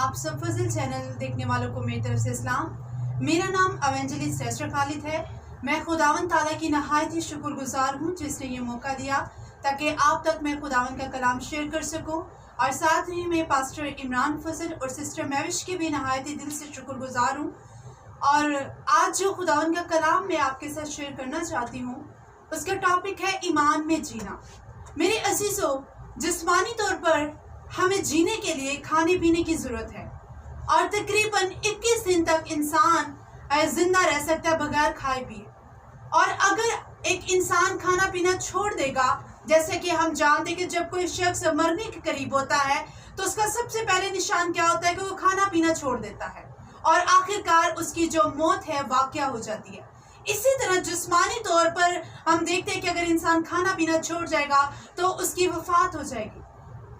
आप सब फजल चैनल देखने वालों को मेरी तरफ से इस्लाम। मेरा नाम एवेंजलिस्ट एस्टर खालिद है। मैं खुदावन ताला की नहायत ही शुक्रगुजार हूँ जिसने ये मौका दिया ताकि आप तक मैं खुदावन का कलाम शेयर कर सकूँ, और साथ ही मैं पास्टर इमरान फजल और सिस्टर मैविश की भी नहायत ही दिल से शुक्रगुजार हूँ। और आज जो खुदावन का कलाम मैं आपके साथ शेयर करना चाहती हूँ उसका टॉपिक है ईमान में जीना। मेरे अजीज़ों, जिस्मानी तौर पर हमें जीने के लिए खाने पीने की ज़रूरत है और तकरीबन 21 दिन तक इंसान जिंदा रह सकता है बगैर खाए पिए। और अगर एक इंसान खाना पीना छोड़ देगा, जैसे कि हम जानते हैं कि जब कोई शख्स मरने के करीब होता है तो उसका सबसे पहले निशान क्या होता है कि वो खाना पीना छोड़ देता है और आखिरकार उसकी जो मौत है वाक़या हो जाती है। इसी तरह जिस्मानी तौर पर हम देखते हैं कि अगर इंसान खाना पीना छोड़ जाएगा तो उसकी वफात हो जाएगी।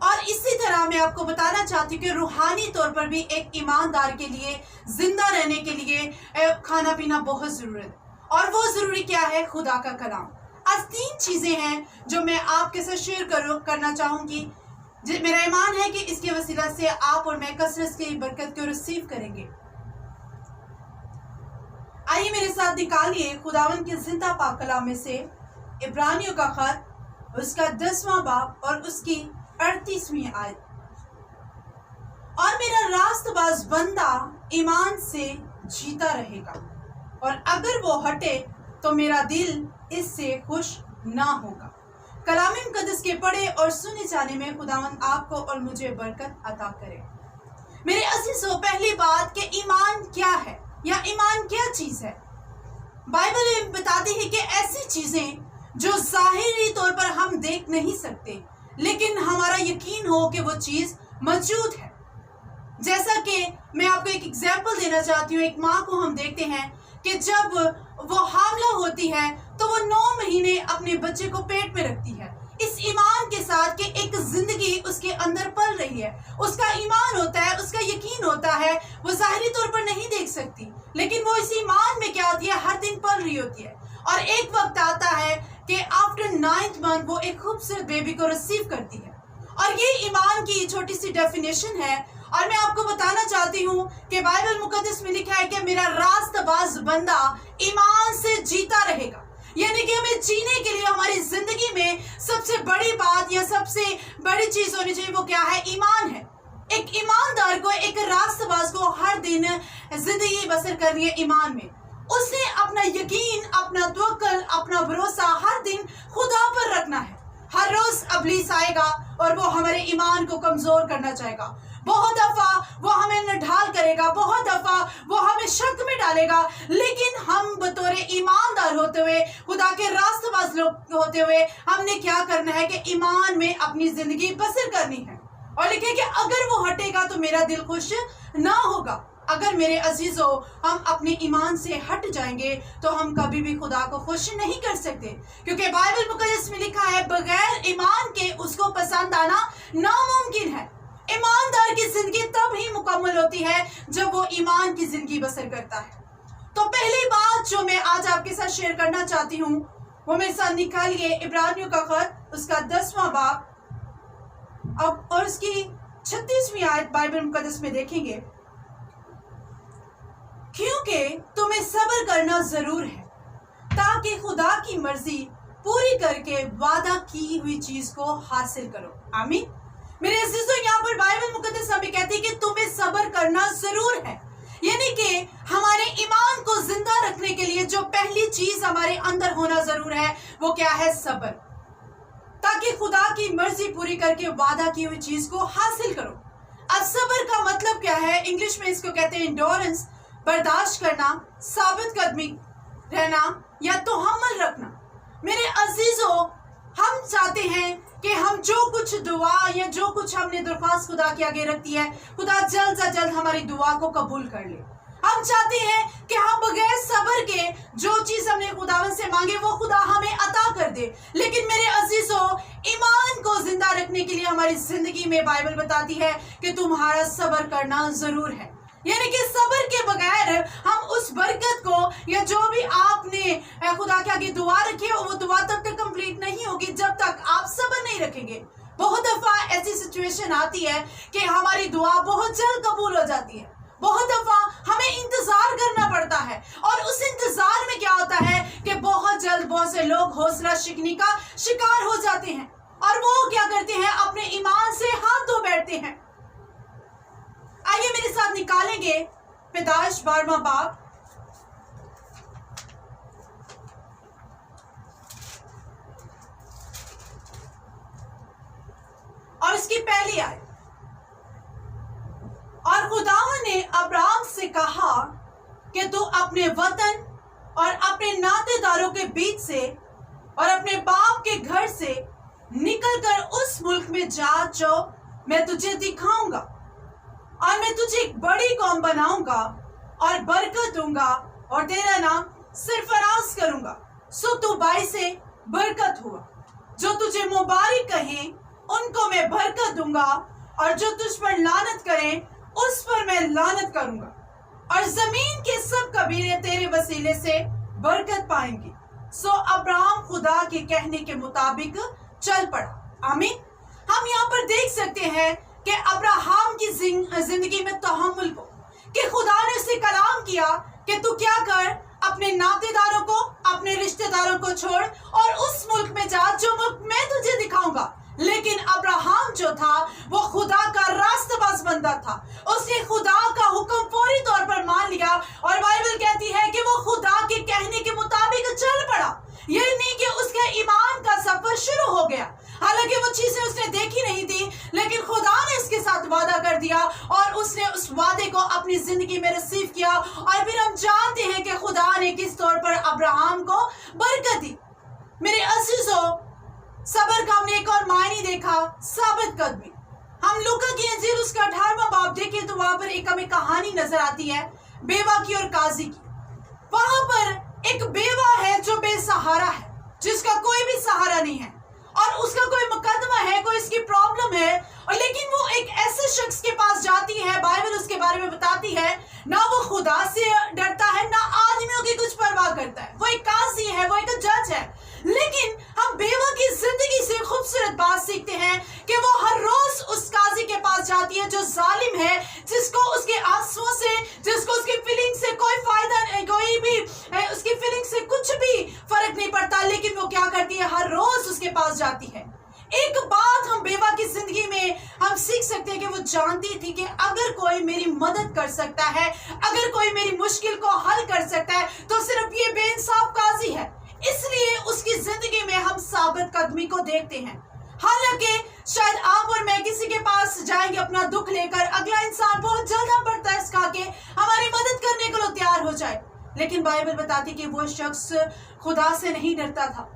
और इसी तरह मैं आपको बताना चाहती हूँ कि रूहानी तौर पर भी एक ईमानदार के लिए जिंदा रहने के लिए खाना पीना बहुत ज़रूरी है। और वो ज़रूरी क्या है? खुदा का कलाम। आज 3 चीज़ें हैं जो मैं आपके साथ शेयर करना चाहूँगी। मेरा ईमान है कि इसके वसीला से आप और मैं कसरत की बरकत को रिसीव करेंगे। आइए मेरे साथ निकालिए खुदावन के जिंदा पाक कलाम में से इब्रानियों का खत, उसका 10वां बाब और उसकी 38वीं आयत। और मेरा रास्तबाज बंदा ईमान से जीता रहेगा, और अगर वो हटे तो मेरा दिल इससे खुश ना होगा। कलाम मुकद्दस के पढ़े और सुने जाने में खुदावन आपको और मुझे बरकत अता करे। मेरे अजीजों, पहली बात कि ईमान क्या है या ईमान क्या चीज है। बाइबल में बताती है कि ऐसी चीजें जो ज़ाहिरी तौर पर हम देख नहीं सकते लेकिन हमारा यकीन हो कि वो चीज मौजूद है। जैसा कि मैं आपको एक एग्जाम्पल देना चाहती हूँ। एक माँ को हम देखते हैं कि जब वो हामला होती है तो वो 9 महीने अपने बच्चे को पेट में रखती है, इस ईमान के साथ कि एक जिंदगी उसके अंदर पल रही है। उसका ईमान होता है, उसका यकीन होता है, वो ज़ाहिरी तौर पर नहीं देख सकती लेकिन वो इस ईमान में क्या होती है, हर दिन पल रही होती है। और एक वक्त आता है कि आफ्टर 9th मंथ वो एक खूबसूरत बेबी को रिसीव करती है। और ये ईमान की छोटी सी डेफिनेशन है। और मैं आपको बताना चाहती हूँ कि बाइबल मुकद्दस में लिखा है कि मेरा रास्तबाज बंदा ईमान से जीता रहेगा। यानी कि हमें जीने के लिए हमारी जिंदगी में सबसे बड़ी बात या सबसे बड़ी चीज होनी चाहिए, वो क्या है? ईमान है। एक ईमानदार को, एक रास्तबाज को हर दिन जिंदगी बसर करनी है ईमान में। उसने अपना यकीन, अपना तवक्कुल, अपना भरोसा हर दिन खुदा पर रखना है। हर रोज इब्लीस आएगा और वो हमारे ईमान को कमजोर करना चाहेगा। बहुत दफा वो हमें नढाल करेगा, बहुत दफा वो हमें शक में डालेगा, लेकिन हम बतौर ईमानदार होते हुए, खुदा के रास्तबाज लोग होते हुए, हमने क्या करना है कि ईमान में अपनी जिंदगी बसर करनी है। और लिखे कि अगर वो हटेगा तो मेरा दिल खुश ना होगा। अगर मेरे अजीजों हम अपने ईमान से हट जाएंगे तो हम कभी भी खुदा को खुश नहीं कर सकते, क्योंकि बाइबल मुकद्दस में लिखा है बगैर ईमान के उसको पसंद आना नामुमकिन है। ईमानदार की जिंदगी तब ही मुकम्मल होती है जब वो ईमान की जिंदगी बसर करता है। तो पहली बात जो मैं आज आपके साथ शेयर करना चाहती हूँ वो मेरे साथ निकालिए इब्रानियों का खत, उसका 10वां बाब अब और उसकी 36वीं आयत बाइबल मुकद्दस में देखेंगे। क्योंकि तुम्हें सब्र करना जरूर है ताकि खुदा की मर्जी पूरी करके वादा की हुई चीज को हासिल करो। आमीन। मेरे अजीजों, यहाँ पर बाइबल मुकद्दस हमें कहती है कि तुम्हें सब्र करना जरूर है। यानी कि हमारे ईमान को जिंदा रखने के लिए जो पहली चीज हमारे अंदर होना जरूर है वो क्या है? सब्र, ताकि खुदा की मर्जी पूरी करके वादा की हुई चीज को हासिल करो। अब सब्र का मतलब क्या है? इंग्लिश में इसको कहते हैं इंडोरेंस, बर्दाश्त करना, साबित कदमी रहना या तहम्मुल रखना। मेरे अजीजों, हम चाहते हैं कि हम जो कुछ दुआ या जो कुछ हमने दरख्वास्त खुदा के आगे रखती है, खुदा जल्द से जल्द हमारी दुआ को कबूल कर ले। हम चाहते हैं कि हम बगैर सब्र के जो चीज हमने खुदावन से मांगे वो खुदा हमें अता कर दे। लेकिन मेरे अजीजों, ईमान को जिंदा रखने के लिए हमारी जिंदगी में बाइबल बताती है कि तुम्हारा सब्र करना जरूर है। यानी कि सब्र के बगैर हम उस बरकत को या जो भी आपने खुदा के आगे दुआ रखी है वो दुआ तब तक कंप्लीट नहीं होगी जब तक आप सब्र नहीं रखेंगे। बहुत दफा ऐसी सिचुएशन सिचुएशन आती है कि हमारी दुआ बहुत जल्द कबूल हो जाती है। बहुत दफा हमें इंतजार करना पड़ता है और उस इंतजार में क्या होता है कि बहुत जल्द बहुत से लोग हौसला शिकनी का शिकार हो जाते हैं और वो क्या करते हैं, अपने ईमान से हाथ धो बैठते हैं। आइए मेरे साथ निकालेंगे पैदाइश 12वां बाब और इसकी पहली आयत। और खुदावन ने अब्राहम से कहा कि तू अपने वतन और अपने नातेदारों के बीच से और अपने बाप के घर से निकलकर उस मुल्क में जा जो मैं तुझे दिखाऊंगा, और मैं तुझे एक बड़ी कौम बनाऊंगा और बरकत दूंगा और तेरा नाम सरफराज करूंगा। सो तू बाई से बरकत हुआ। जो तुझे मुबारक कहें उनको मैं बरकत दूंगा, और जो तुझ पर लानत करें उस पर मैं लानत करूंगा, और जमीन के सब कबीले तेरे वसीले से बरकत पाएंगे। सो अब्राहम खुदा के कहने के मुताबिक चल पड़ा। आमीन। हम यहाँ पर देख सकते हैं कि अब्राहम की जिंदगी में तहम्मुल को, कि खुदा ने उसे कलाम किया कि तू क्या कर, अपने नातेदारों को, अपने रिश्तेदारों को छोड़ और उस मुल्क में जा जो मुल्क मैं तुझे दिखाऊंगा। लेकिन अब्राहम जो था वो खुदा का रास्तबाज बंदा था। उसने खुदा का हुक्म फौरी तौर पर मान लिया और बाइबल कहती है कि वो खुदा के कहने के मुताबिक चल पड़ा। ये नहीं कि उसके ईमान का सफर शुरू हो गया, हालांकि वो चीजें उसने देखी नहीं थी, लेकिन खुदा ने इसके साथ वादा कर दिया और उसने उस वादे को अपनी जिंदगी में रिसीव किया। और फिर हम जानते हैं कि खुदा ने किस तौर पर अब्राहम को बरकत दी। मेरे अजीजों, सबर का हमने एक और मायने देखा, साबित कदमी। हम लूका की इंजील उसका 18वां बाब देखें तो वहां पर एक हमें कहानी नजर आती है बेवा की और काजी की। वहां पर एक बेवा है जो बेसहारा है, जिसका कोई भी सहारा नहीं है और उसका कोई मुकदमा है, कोई इसकी प्रॉब्लम है, और लेकिन वो एक ऐसे शख्स के पास जाती है। बाइबल उसके बारे में बताती है, ना वो खुदा से डरता है ना आदमियों की कुछ परवाह करता है। वो एक काजी है, वो एक जज है। लेकिन हम बेवा की जिंदगी से खूबसूरत बात सीखते हैं कि वो हर रोज उस काजी के पास जाती है जो जालिम है, जिसको उसके आंसुओं से, जिसको उसकी फीलिंग से कोई फायदा नहीं, कोई भी उसकी फीलिंग से कुछ भी फर्क नहीं पड़ता, लेकिन वो क्या करती है, हर रोज उसके पास जाती है। एक बात हम बेवा की जिंदगी में हम सीख सकते हैं कि वो जानती थी कि अगर कोई मेरी मदद कर सकता है, अगर कोई मेरी मुश्किल को हल कर सकता है, तो सिर्फ ये बेइंसाफ काजी है। इसलिए उसकी जिंदगी में हम साबित कदमी को देखते हैं। हालांकि शायद आप और मैं किसी के पास जाएंगे अपना दुख लेकर, अगला इंसान बहुत जल्द हम पर तरस खा के हमारी मदद करने के लिए तैयार हो जाए, लेकिन बाइबल बताती कि वो शख्स खुदा से नहीं डरता था,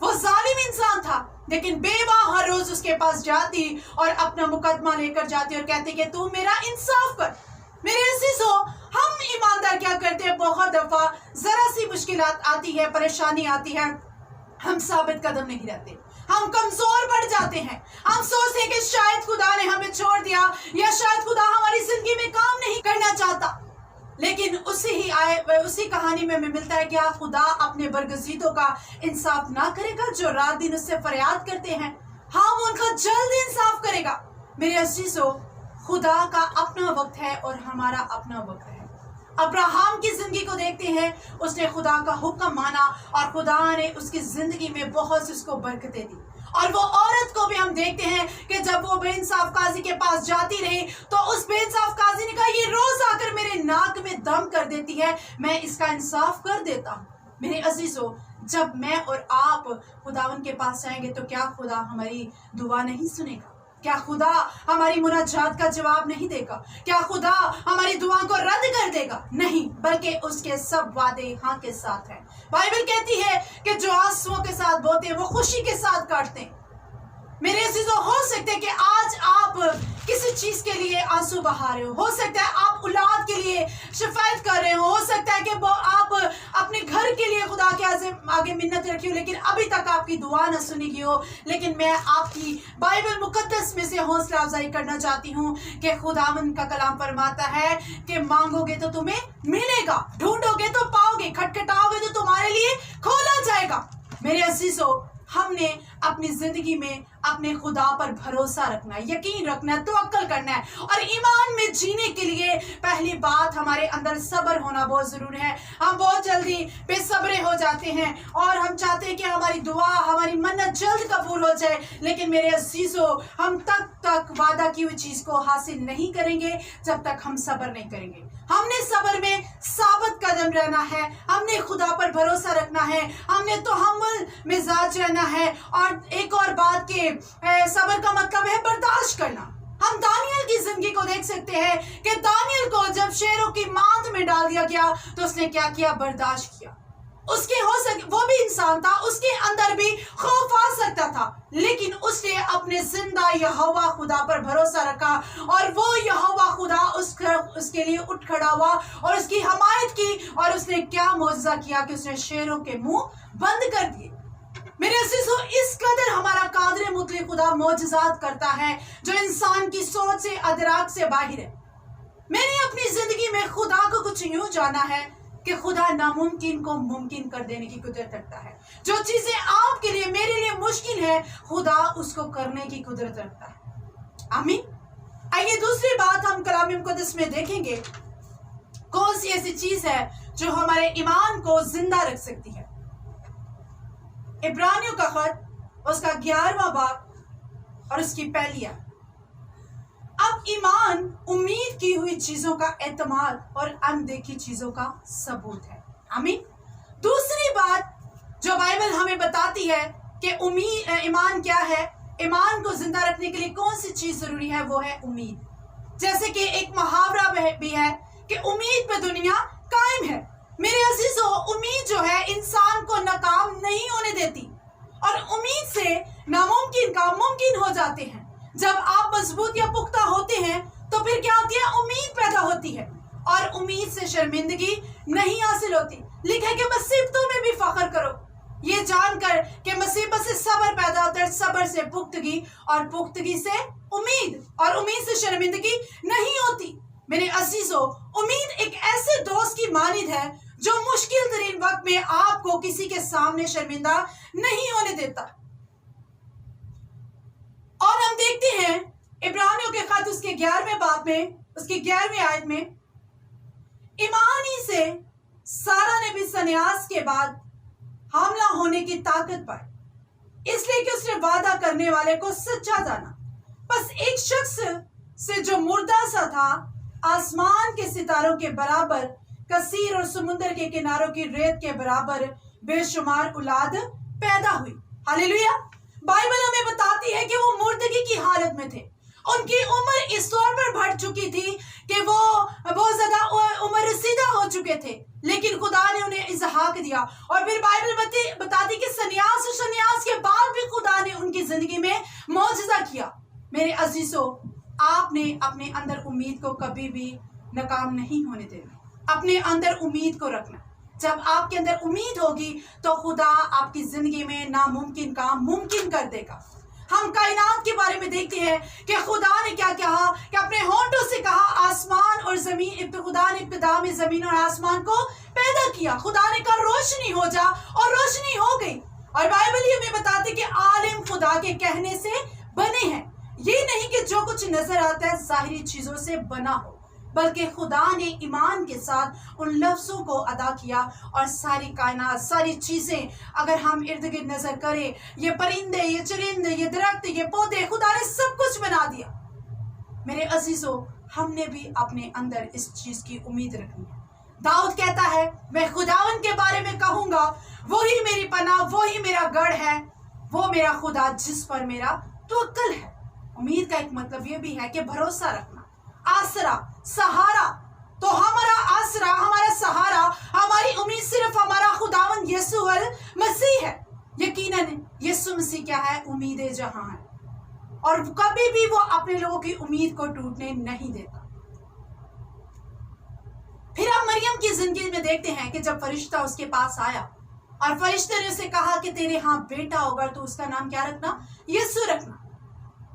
वो जालिम इंसान था। लेकिन बेवा हर रोज उसके पास जाती और अपना मुकदमा लेकर जाती और कहती कि तू मेरा इंसाफ कर। मेरे अजीजों, हम ईमानदार क्या करते हैं, बहुत दफा जरा सी मुश्किलात आती है, परेशानी आती है, हम साबित कदम नहीं रहते, हम कमजोर पड़ जाते हैं। हम सोचते हैं कि शायद खुदा ने हमें छोड़ दिया या शायद खुदा हमारी जिंदगी में काम नहीं करना चाहता। लेकिन उसी कहानी में हमें मिलता है कि खुदा अपने बरगजीदों का इंसाफ ना करेगा जो रात दिन उससे फरियाद करते हैं। हाँ, वो उनका जल्द इंसाफ करेगा। मेरे अजीजों, खुदा का अपना वक्त है और हमारा अपना वक्त है। अब्राहम की जिंदगी को देखते हैं, उसने खुदा का हुक्म माना और खुदा ने उसकी जिंदगी में बहुत सी उसको बरकतें दी। और वो औरत को भी हम देखते हैं कि जब वो बेइंसाफ काजी के पास जाती रही तो उस बेइंसाफ काजी ने कहा, ये रोज आकर मेरे नाक में दम कर देती है, मैं इसका इंसाफ कर देता हूँ। मेरे अजीजों, जब मैं और आप खुदावन के पास जाएंगे तो क्या खुदा हमारी दुआ नहीं सुनेगा? क्या खुदा हमारी मुनाजात का जवाब नहीं देगा? क्या खुदा हमारी दुआ को रद्द कर देगा? नहीं, बल्कि उसके सब वादे हाँ के साथ हैं। बाइबल कहती है कि जो आंसुओं के साथ बोते हैं वो खुशी के साथ काटते हैं। मेरे अजीजों, हो सकता है कि आज आप किसी चीज के लिए आंसू बहा रहे हो सकता है आप औलाद के लिए शिफायत कर रहे हो सकता है कि आप अपने घर के लिए खुदा के आगे मिन्नत रखी हो, लेकिन अभी तक आपकी दुआ न सुनी गई हो। लेकिन मैं आपकी बाइबल मुकद्दस में से हौसला अफजाई करना चाहती हूँ कि खुदावंद का कलाम फरमाता है कि मांगोगे तो तुम्हें मिलेगा, ढूंढोगे तो पाओगे, खटखटाओगे तो तुम्हारे लिए खोला जाएगा। मेरे अजीजों, हमने अपनी जिंदगी में अपने खुदा पर भरोसा रखना है, यकीन रखना है, तवक्कल करना है। और ईमान में जीने के लिए पहली बात हमारे अंदर सब्र होना बहुत जरूरी है। हम बहुत जल्दी बेसब्रे हो जाते हैं और हम चाहते हैं कि हमारी दुआ, हमारी मन्नत जल्द कबूल हो जाए, लेकिन मेरे अजीजों, हम तब तक वादा की हुई चीज को हासिल नहीं करेंगे जब तक हम सब्र नहीं करेंगे। हमने सब्र में साबित कदम रहना है, हमने खुदा पर भरोसा रखना है, हमने तहम्मुल मिजाज रहना है। और एक और बात के सब्र का मतलब है बर्दाश्त करना। हम दानियल की जिंदगी को देख सकते हैं कि दानियल को जब शेरों की मांद में डाल दिया गया तो उसने क्या किया? बर्दाश्त किया। उसके हो सके, वो भी इंसान था, उसके अंदर भी खौफ आ सकता था, लेकिन उसने अपने जिंदा यहोवा खुदा पर भरोसा रखा और वो यहोवा खुदा उसके लिए उठ खड़ा हुआ और उसकी हमायत की। और उसने क्या मौजज़ा किया कि उसने शेरों के मुंह बंद कर दिए। मेरे अजीजों, इस कदर हमारा कादिर मुतलक खुदा मौजज़ात करता है जो इंसान की सोच से, अदराक से बाहर है। मैंने अपनी जिंदगी में खुदा को कुछ यूं जाना है कि खुदा नामुमकिन को मुमकिन कर देने की कुदरत रखता है। जो चीजें आपके लिए, मेरे लिए मुश्किल है, खुदा उसको करने की कुदरत रखता है। आमीन। आइए दूसरी बात हम कलाम मुक़द्दस में देखेंगे, कौन सी ऐसी चीज है जो हमारे ईमान को जिंदा रख सकती है। इब्रानियों का खत, उसका 11वां बाब और उसकी पहली आयत। अब ईमान उम्मीद की हुई चीजों का एतमाद और अनदेखी चीजों का सबूत है। आमीन। दूसरी बात जो बाइबल हमें बताती है कि ईमान क्या है, ईमान को जिंदा रखने के लिए कौन सी चीज जरूरी है, वो है उम्मीद। जैसे कि एक मुहावरा भी है कि उम्मीद पे दुनिया कायम है। मेरे अजीजों, उम्मीद जो है इंसान को नाकाम नहीं होने देती और उम्मीद से नामुमकिन काम मुमकिन हो जाते हैं। जब आप मजबूत या पुख्ता होते हैं तो फिर क्या होती है? उम्मीद पैदा होती है और उम्मीद से शर्मिंदगी नहीं हासिल होती। लिखा है कि मुसीबतों में भी फख्र करो, ये जानकर कि मुसीबत से सब्र पैदा होता है, सब्र से पुख्तगी और पुख्तगी से उम्मीद और उम्मीद से शर्मिंदगी नहीं होती। मेरे अजीजों, उम्मीद एक ऐसे दोस्त की मानिद है जो मुश्किल तरीन वक्त में आपको किसी के सामने शर्मिंदा नहीं होने देता। और हम देखते हैं इब्रानियों के खत उसके 11वें बाब में, उसकी 11वीं आयत में, ईमानी से सारा ने भी सन्यास के बाद हमला होने की ताकत पाई, इसलिए कि उसने वादा करने वाले को सच्चा जाना। बस एक शख्स से जो मुर्दा सा था, आसमान के सितारों के बराबर कसीर और समुद्र के किनारों की रेत के बराबर बेशुमार औलाद पैदा हुई। हालेलुया। बाइबल हमें बताती है कि वो मुर्दगी की हालत में थे। उनकी उम्र इस तौर पर बढ़ चुकी थी कि वो बहुत ज्यादा उम्र रसीदा हो चुके थे, लेकिन खुदा ने उन्हें इज़हाक दिया। और फिर बाइबल बताती कि सन्यास के बाद भी खुदा ने उनकी जिंदगी में मौजज़ा किया। मेरे अजीजों, आपने अपने अंदर उम्मीद को कभी भी नाकाम नहीं होने देना, अपने अंदर उम्मीद को रखना। जब आपके अंदर उम्मीद होगी तो खुदा आपकी जिंदगी में नामुमकिन काम मुमकिन कर देगा। हम कायनात के बारे में देखते हैं कि खुदा ने क्या कहा कि अपने होंठों से कहा आसमान और जमीन, खुदा ने इब्तिदा में जमीन और आसमान को पैदा किया। खुदा ने कहा रोशनी हो जा और रोशनी हो गई। और बाइबल हमें बताती कि आलिम खुदा के कहने से बने हैं। ये नहीं कि जो कुछ नजर आता है जाहिरी चीजों से बना हो, बल्कि खुदा ने ईमान के साथ उन लफ्जों को अदा किया और सारी कायनात, सारी चीजें अगर हम इर्द गिर्द नजर करें, ये परिंदे, ये चरिंदे, ये दरख्त, ये पौधे, खुदा ने सब कुछ बना दिया। मेरे अजीजों, हमने भी अपने अंदर इस चीज की उम्मीद रखनी है। दाऊद कहता है, मैं खुदावन के बारे में कहूंगा, वही मेरी पनाह, वही मेरा गढ़ है, वो मेरा खुदा जिस पर मेरा तवक्कल है। उम्मीद का एक मतलब ये भी है कि भरोसा रखना, आसरा, सहारा। तो हमारा आसरा, हमारा सहारा, हमारी उम्मीद सिर्फ हमारा खुदावन यीशु मसीह है। यकीनन यीशु मसीह क्या है? उम्मीद जहां है और कभी भी वो अपने लोगों की उम्मीद को टूटने नहीं देता। फिर हम मरियम की जिंदगी में देखते हैं कि जब फरिश्ता उसके पास आया और फरिश्ते ने उसे कहा कि तेरे यहाँ बेटा होगा तो उसका नाम क्या रखना? यीशु रखना।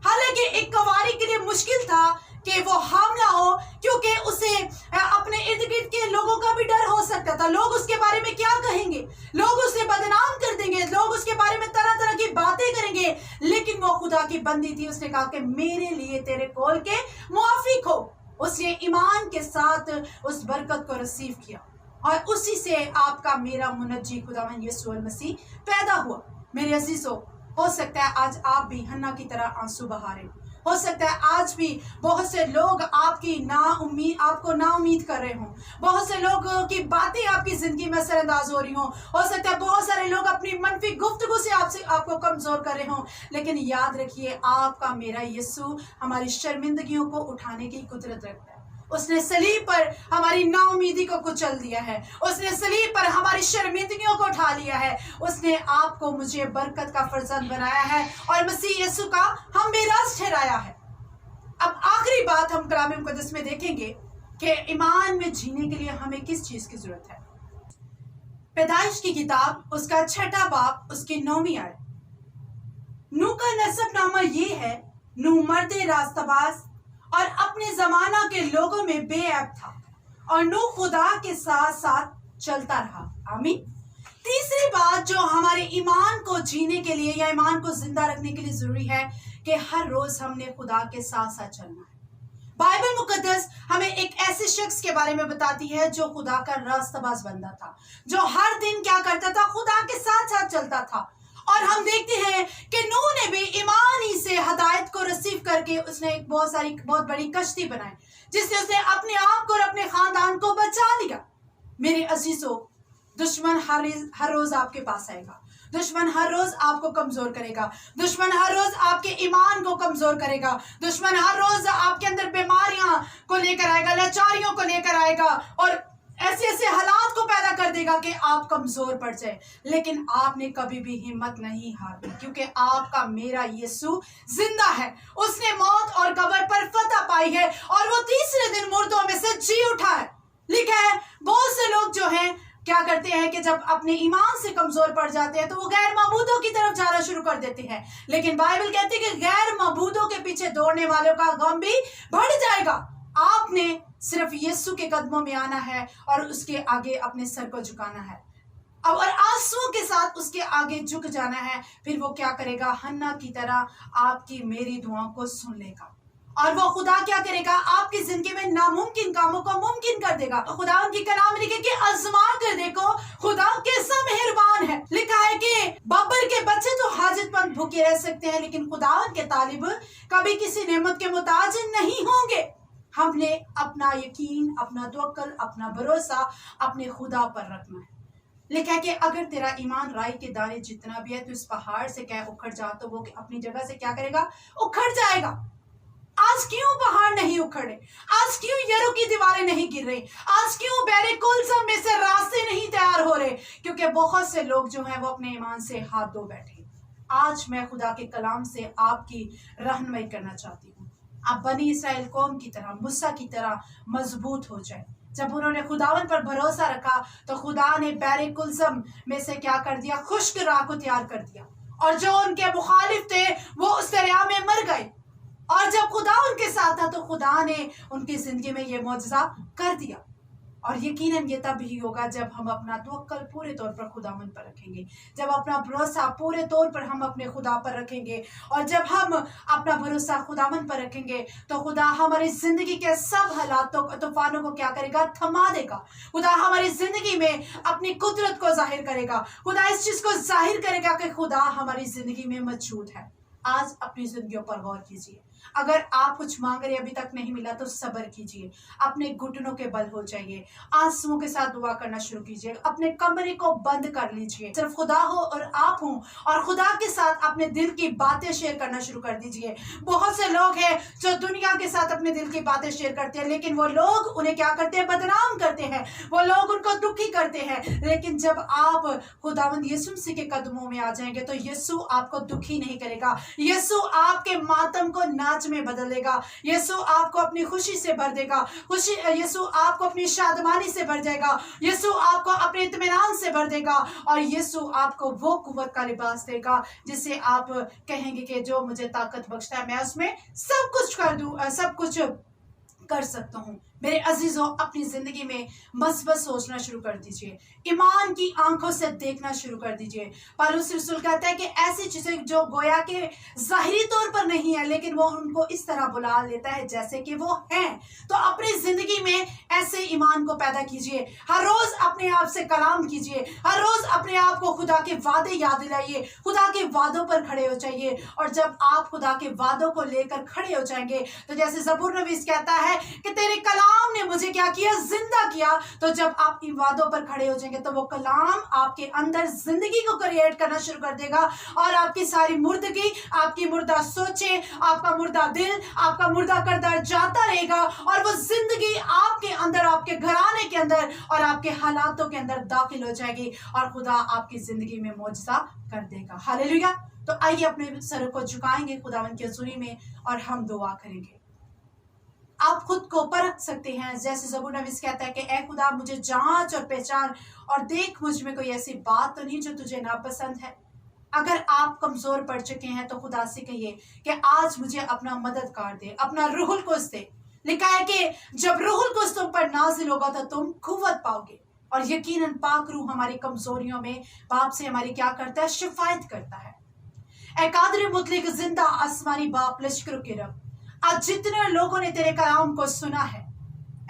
हालांकि एक कुंवारी के लिए मुश्किल था कि वो हामला हो, क्योंकि उसे अपने इर्द गिर्द के लोगों का भी डर हो सकता था। लोग उसके बारे में क्या कहेंगे, लोग उसे बदनाम कर देंगे, लोग उसके बारे में तरह तरह की बातें करेंगे। लेकिन वो खुदा खुदा की बंदी थी, उसने कहा कि मेरे लिए तेरे कॉल के मुआफिक हो। उसने ईमान के साथ उस बरकत को रिसीव किया और उसी से आपका मेरा मुनज्जी खुदावंद यीशु मसीह पैदा हुआ। मेरे अजीजों, हो सकता है आज आप भी हन्ना की तरह आंसू बहा रहे हो सकता है आज भी बहुत से लोग आपको ना उम्मीद कर रहे हों, बहुत से लोगों की बातें आपकी जिंदगी में असरअंदाज हो रही हो सकता है बहुत सारे लोग अपनी मनफी गुफ्तगू से आपको कमजोर कर रहे हों, लेकिन याद रखिए आपका मेरा यीशु हमारी शर्मिंदगियों को उठाने की कुदरत रखता है। उसने सलीब पर हमारी नाउमीदी को कुचल दिया है, उसने सलीब पर हमारी शर्मिंदगियों को उठा लिया है, उसने आपको मुझे बरकत का फर्जंद बनाया है और मसीह यीशु का हम मिरास ठहराया है। अब आखिरी बात हम कलाम मुकद्दस में देखेंगे कि ईमान में जीने के लिए हमें किस चीज की जरूरत है। पैदाइश की किताब उसका 6वां बाब उसकी 9वीं आयत। नूह का नसबनामा ये है, नूह मर्दे रास्ताबाज और अपने जमाना के लोगों में बेऐब था और नूह खुदा के साथ साथ चलता रहा। आमीन। तीसरी बात जो हमारे ईमान को जीने के लिए या ईमान को जिंदा रखने के लिए जरूरी है कि हर रोज हमने खुदा के साथ साथ चलना है। बाइबल मुकद्दस हमें एक ऐसे शख्स के बारे में बताती है जो खुदा का रास्ताबाज बंदा था, जो हर दिन क्या करता था, खुदा के साथ साथ चलता था। और हम देखते हैं कि नूह ने भी ईमान ही से हदायत को रिसीव करके उसने एक बहुत बड़ी कश्ती बनाई जिससे उसने अपने आप को और अपने खानदान को बचा लिया। मेरे अजीजों, दुश्मन हर रोज आपके पास आएगा, दुश्मन हर रोज आपको कमजोर करेगा, दुश्मन हर रोज आपके ईमान को कमजोर करेगा, दुश्मन हर रोज आपके अंदर बीमारियां को लेकर आएगा, लाचारियों को लेकर आएगा और ऐसे ऐसे हालात को पैदा कर देगा कि आप कमजोर पड़ जाए। लेकिन आपने कभी भी हिम्मत नहीं हारनी, क्योंकि आपका मेरा यीशु जिंदा है। उसने मौत और कब्र पर फतह पाई है और वो तीसरे दिन मुर्दों में से जी उठा है। लिखा है बहुत से लोग जो हैं क्या करते हैं कि जब अपने ईमान से कमजोर पड़ जाते हैं तो वो गैर मबूदों की तरफ जाना शुरू कर देते हैं, लेकिन बाइबल कहती है कि गैर मबूदों के पीछे दौड़ने वालों का गम भी बढ़ जाएगा। आपने सिर्फ यीशु के कदमों में आना है और उसके आगे अपने सर को झुकाना है अब और आंसुओं के साथ उसके आगे झुक जाना है। फिर वो क्या करेगा, हन्ना की तरह आपकी मेरी दुआओं को सुन लेगा और वो खुदा क्या करेगा, आपकी जिंदगी में नामुमकिन कामों को मुमकिन कर देगा। तो खुदा उनकी कलाम में लिखे कि आजमा कर देखो खुदा कैसा मेहरबान है। लिखा है कि बब्बर के बच्चे तो हाजतमंद भूखे रह सकते हैं, लेकिन खुदा के तालिब कभी किसी नेमत के मुताज नहीं होंगे। हमने अपना यकीन, अपना तवक्कुल, अपना भरोसा अपने खुदा पर रखना है। लिखा है कि अगर तेरा ईमान राई के दाने जितना भी है तो इस पहाड़ से कह उखड़ जा, तो वो अपनी जगह से क्या करेगा, उखड़ जाएगा। आज क्यों पहाड़ नहीं उखड़े, आज क्यों यरू की दीवारें नहीं गिर रही, आज क्यों बैरे कुलसम में से रास्ते नहीं तैयार हो रहे, क्योंकि बहुत से लोग जो हैं वो अपने ईमान से हाथ धो बैठे। आज मैं खुदा के कलाम से आपकी रहनुमाई करना चाहती हूँ, आप बनी इसराइल कौम की तरह, मूसा की तरह मजबूत हो जाए। जब उन्होंने खुदावन पर भरोसा रखा तो खुदा ने बैरे कुलसम में से क्या कर दिया, खुश्क राह को तैयार कर दिया और जो उनके मुखालिफ थे वो उस दरिया में मर गए। और जब खुदा उनके साथ था तो खुदा ने उनकी जिंदगी में ये मौजज़ा कर दिया। और यकीनन ये तब ही होगा जब हम अपना तवक्कुल पूरे तौर पर खुदावन पर रखेंगे, जब अपना भरोसा पूरे तौर पर हम अपने खुदा पर रखेंगे। और जब हम अपना भरोसा खुदावन पर रखेंगे तो खुदा हमारी जिंदगी के सब हालातों तूफानों को क्या करेगा, थमा देगा। खुदा हमारी जिंदगी में अपनी कुदरत को जाहिर करेगा, खुदा इस चीज को जाहिर करेगा कि खुदा हमारी जिंदगी में मौजूद है। आज अपनी जिंदगियों पर गौर कीजिए, अगर आप कुछ मांग रहे अभी तक नहीं मिला तो सब्र कीजिए, अपने घुटनों के बल हो जाइए, आंसुओं के साथ दुआ करना शुरू कीजिए, अपने कमरे को बंद कर लीजिए, सिर्फ खुदा हो और आप हो और खुदा के साथ अपने दिल की बातें शेयर करना शुरू कर दीजिए। बहुत से लोग हैं जो दुनिया के साथ अपने दिल की बातें शेयर करते हैं, लेकिन वो लोग उन्हें क्या करते हैं, बदनाम करते हैं, वो लोग उनको दुखी करते हैं। लेकिन जब आप खुदावंद यीशु मसीह के कदमों में आ जाएंगे तो यीशु आपको दुखी नहीं करेगा, यीशु आपके मातम को नाच में बदल देगा, यीशु आपको अपनी खुशी से भर देगा, यीशु आपको अपनी शादमानी से भर जाएगा, यीशु आपको अपने इत्मीनान से भर देगा और यीशु आपको वो कुव्वत का लिबास देगा जिससे आप कहेंगे कि जो मुझे ताकत बख्शता है मैं उसमें सब कुछ कर सकता हूँ। मेरे अजीजों, अपनी जिंदगी में मस्बत सोचना शुरू कर दीजिए, ईमान की आंखों से देखना शुरू कर दीजिए। पौलुस रसूल कहता है कि ऐसी चीजें जो गोया के जाहिरी तौर पर नहीं है, लेकिन वो उनको इस तरह बुला लेता है जैसे कि वो हैं। तो अपनी जिंदगी में ऐसे ईमान को पैदा कीजिए। हर रोज अपने आप से कलाम कीजिए, हर रोज अपने आप को खुदा के वादे याद दिलाइए, खुदा के वादों पर खड़े हो जाइए। और जब आप खुदा के वादों को लेकर खड़े हो जाएंगे, तो जैसे ज़बूर नवीस कहता है कि तेरे कलाम ने मुझे क्या किया, जिंदा किया। तो जब आप इन वादों पर खड़े हो जाएंगे, तो वो कलाम आपके अंदर जिंदगी को क्रिएट करना शुरू कर देगा, और आपकी सारी मुर्दगी, आपकी मुर्दा सोचे, आपका मुर्दा दिल, आपका मुर्दा करदार जाता रहेगा, और वो जिंदगी आपके अंदर, आपके घराने के अंदर और आपके हालातों के अंदर दाखिल हो जाएगी, और खुदा आपकी जिंदगी में मौजज़ा कर देगा। हालेलुया। तो आइए अपने सर को झुकाएंगे खुदावन की हज़ूरी में और हम दुआ करेंगे। आप खुद को परख सकते हैं, जैसे ज़बूर नवीस कहता है कि ऐ खुदा मुझे जांच और पहचान और देख मुझ में कोई ऐसी बात तो नहीं जो तुझे नापसंद है। अगर आप कमजोर पड़ चुके हैं तो खुदा से कहिए कि आज मुझे अपना मददगार दे, अपना रूहुल कुद्स दे। लिखा है कि जब रूहुल कुद्स तुम पर नाजिल होगा तो तुम कुव्वत पाओगे, और यकीनन पाक रूह हमारी कमजोरियों में बाप से हमारी क्या करता है, शिफायत करता है। ऐ कादिर मुतलक जिंदा आसमानी बाप लश्करों के रब, आज जितने लोगों ने तेरे कलाम को सुना है,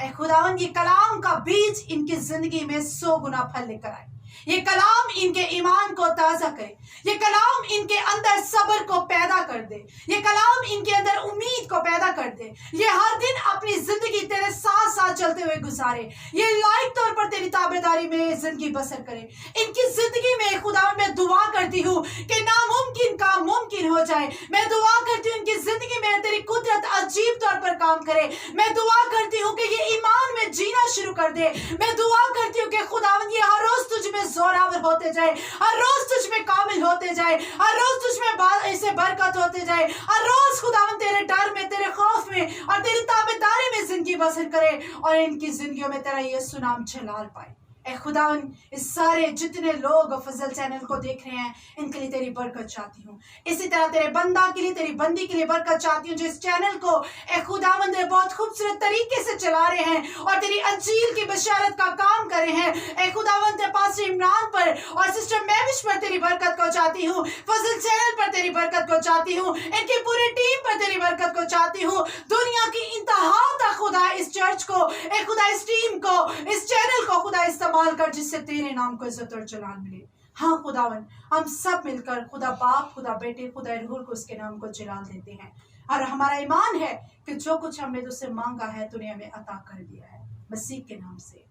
ऐ खुदावन ये कलाम का बीज इनकी जिंदगी में 100 गुना फल लेकर आए। ये कलाम इनके ईमान को ताजा करे, ये कलाम इनके अंदर सब्र को पैदा कर दे, ये कलाम इनके अंदर उम्मीद को पैदा कर दे। ये हर दिन अपनी जिंदगी तेरे साथ साथ चलते हुए गुजारे, ये लायक तौर पर तेरी ताबेदारी में जिंदगी बसर करे। इनकी जिंदगी में खुदा मैं दुआ करती हूँ कि नामुमकिन काम मुमकिन हो जाए। मैं दुआ करती हूँ इनकी जिंदगी में तेरी कुदरत अजीब तौर पर काम करे। मैं दुआ करती हूँ कि ये ईमान में जीना शुरू कर दे। मैं दुआ करती हूँ कि खुदावंद ये हर रोज तुझ में जोरावर होते जाए, हर रोज तुझ में कामिल होते जाए, हर रोज तुझ में ऐसे बरकत होते जाए, हर रोज खुदावंद तेरे डर में, तेरे खौफ में और तेरी ताबेदारी में जिंदगी बसर करे, और इनकी जिंदगियों में तेरा यीशु नाम जलाल पाए। ऐ खुदावन इस सारे जितने लोग फजल चैनल को देख रहे हैं, इनके लिए तेरी बरकत चाहती हूँ। इसी तरह तेरे बंदा के लिए, तेरी बंदी के लिए बरकत चाहती हूँ, जो इस चैनल को ऐ खुदावंद बहुत खूबसूरत तरीके से चला रहे हैं और तेरी अंजील की बशारत का काम कर रहे हैं। ऐ खुदावंद पास्टर इमरान पर और सिस्टर मैविश पर तेरी बरकत को चाहती हूँ, फजल चैनल पर तेरी बरकत को चाहती हूँ, इनकी पूरी टीम पर तेरी बरकत को चाहती हूँ। दुनिया की इंतहा तक खुदा इस चर्च को, ऐ खुदा इस टीम को, इस चैनल को खुदा इस्तेमाल कर, जिससे तेरे नाम को इज्जत और जलाल मिले। हाँ खुदावन, हम सब मिलकर खुदा बाप, खुदा बेटे, खुदा रूहुल को उसके नाम को जलाल देते हैं, और हमारा ईमान है कि जो कुछ हमने तुझसे मांगा है तूने हमें अता कर दिया है, मसीह के नाम से।